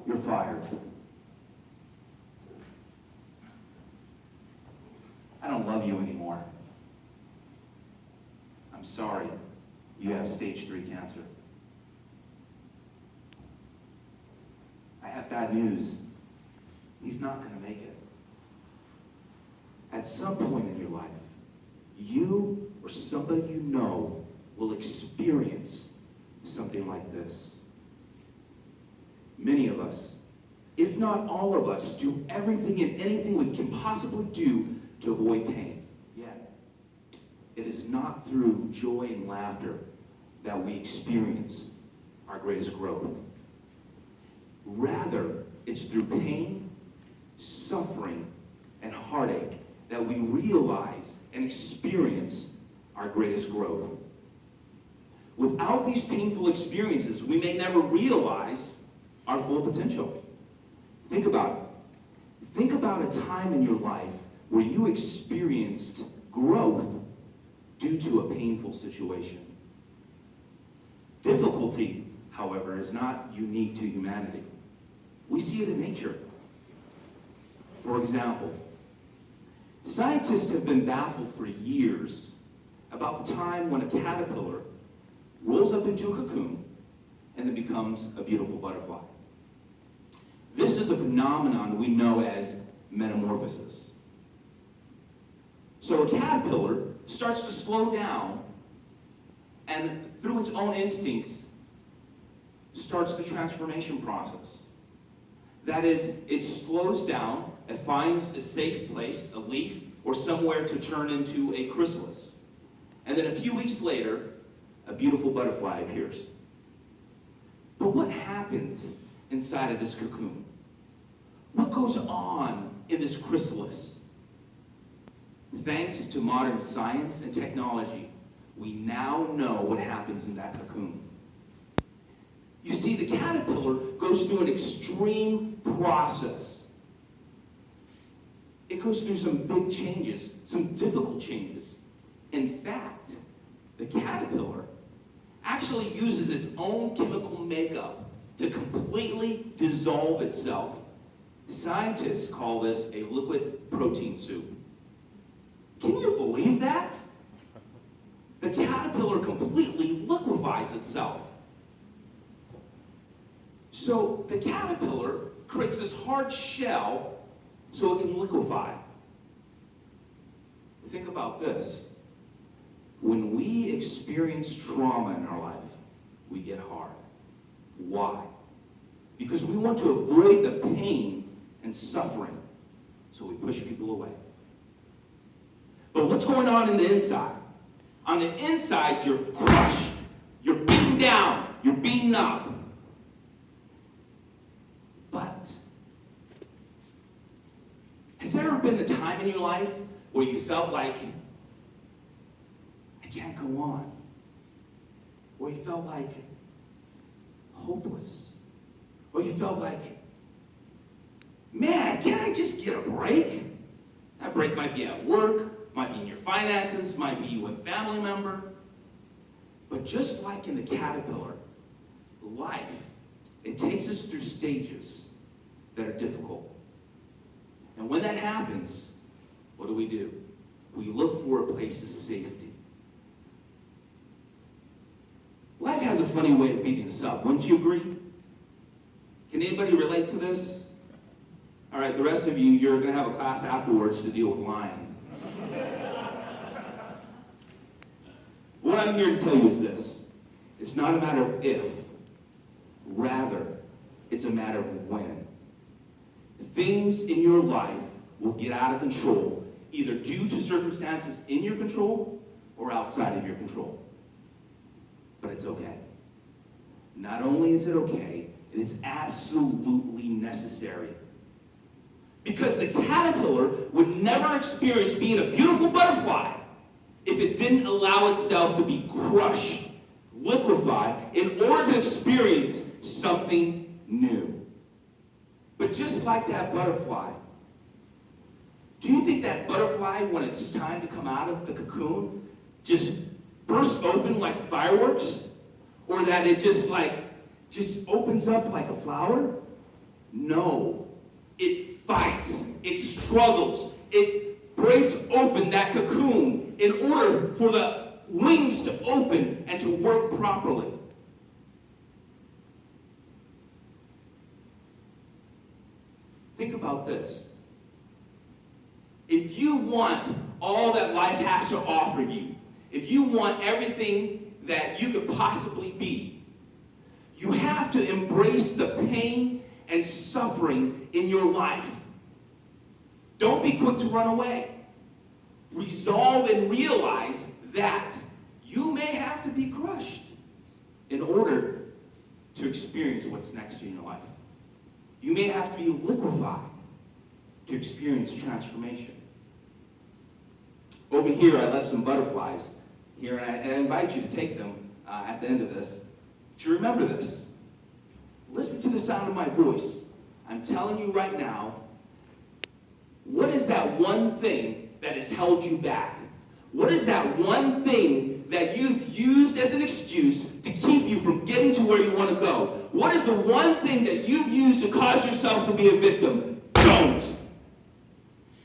you're fired. I don't love you anymore. I'm sorry, you have stage 3 cancer. I have bad news. He's not going to make it. At some point in your life, you or somebody you know will experience something like this. Many of us, if not all of us, do everything and anything we can possibly do to avoid pain. Yet, it is not through joy and laughter that we experience our greatest growth. Rather, it's through pain, suffering, and heartache that we realize and experience our greatest growth. Without these painful experiences, we may never realize our full potential. Think about it. Think about a time in your life where you experienced growth due to a painful situation. Difficulty, however, is not unique to humanity. We see it in nature. For example, scientists have been baffled for years about the time when a caterpillar rolls up into a cocoon and then becomes a beautiful butterfly. This is a phenomenon we know as metamorphosis. So a caterpillar starts to slow down and through its own instincts starts the transformation process. That is, it slows down and finds a safe place, a leaf, or somewhere to turn into a chrysalis. And then a few weeks later, a beautiful butterfly appears. But what happens inside of this cocoon? What goes on in this chrysalis? Thanks to modern science and technology, we now know what happens in that cocoon. You see, the caterpillar goes through an extreme process. It goes through some big changes, some difficult changes. In fact, the caterpillar actually uses its own chemical makeup to completely dissolve itself. Scientists call this a liquid protein soup. Can you believe that? The caterpillar completely liquefies itself. So the caterpillar creates this hard shell so it can liquefy. Think about this. When we experience trauma in our life, we get hard. Why? Because we want to avoid the pain and suffering, so we push people away. But what's going on in the inside? On the inside, you're crushed, you're beaten down, you're beaten up. But has there ever been a time in your life where you felt like, I can't go on? Where you felt like hopeless? Or you felt like, man, can't I just get a break? That break might be at work, might be in your finances, might be with a family member. But just like in the caterpillar, life, it takes us through stages that are difficult. And when that happens, what do? We look for a place of safety. Life has a funny way of beating us up, wouldn't you agree? Can anybody relate to this? All right, the rest of you, you're going to have a class afterwards to deal with lying. What I'm here to tell you is this. It's not a matter of if, rather, it's a matter of when. Things in your life will get out of control, either due to circumstances in your control or outside of your control. But it's okay. Not only is it okay, it is absolutely necessary. Because the caterpillar would never experience being a beautiful butterfly if it didn't allow itself to be crushed, liquefied, in order to experience something new. But just like that butterfly, do you think that butterfly, when it's time to come out of the cocoon, just bursts open like fireworks? Or that it just opens up like a flower? No. It fights. It struggles. It breaks open that cocoon in order for the wings to open and to work properly. Think about this. If you want all that life has to offer you, if you want everything that you could possibly be, you have to embrace the pain and suffering in your life. Don't be quick to run away. Resolve and realize that you may have to be crushed in order to experience what's next in your life. You may have to be liquefied to experience transformation. Over here, I left some butterflies here, and I invite you to take them at the end of this. To remember this. Listen to the sound of my voice. I'm telling you right now, what is that one thing that has held you back? What is that one thing that you've used as an excuse to keep you from getting to where you want to go? What is the one thing that you've used to cause yourself to be a victim? Don't.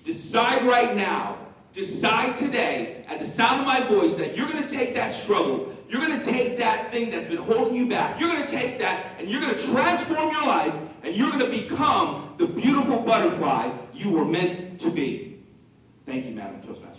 Decide right now. Decide today, at the sound of my voice, that you're going to take that struggle. You're going to take that thing that's been holding you back. You're going to take that and you're going to transform your life, and you're going to become the beautiful butterfly you were meant to be. Thank you, Madam Toastmaster.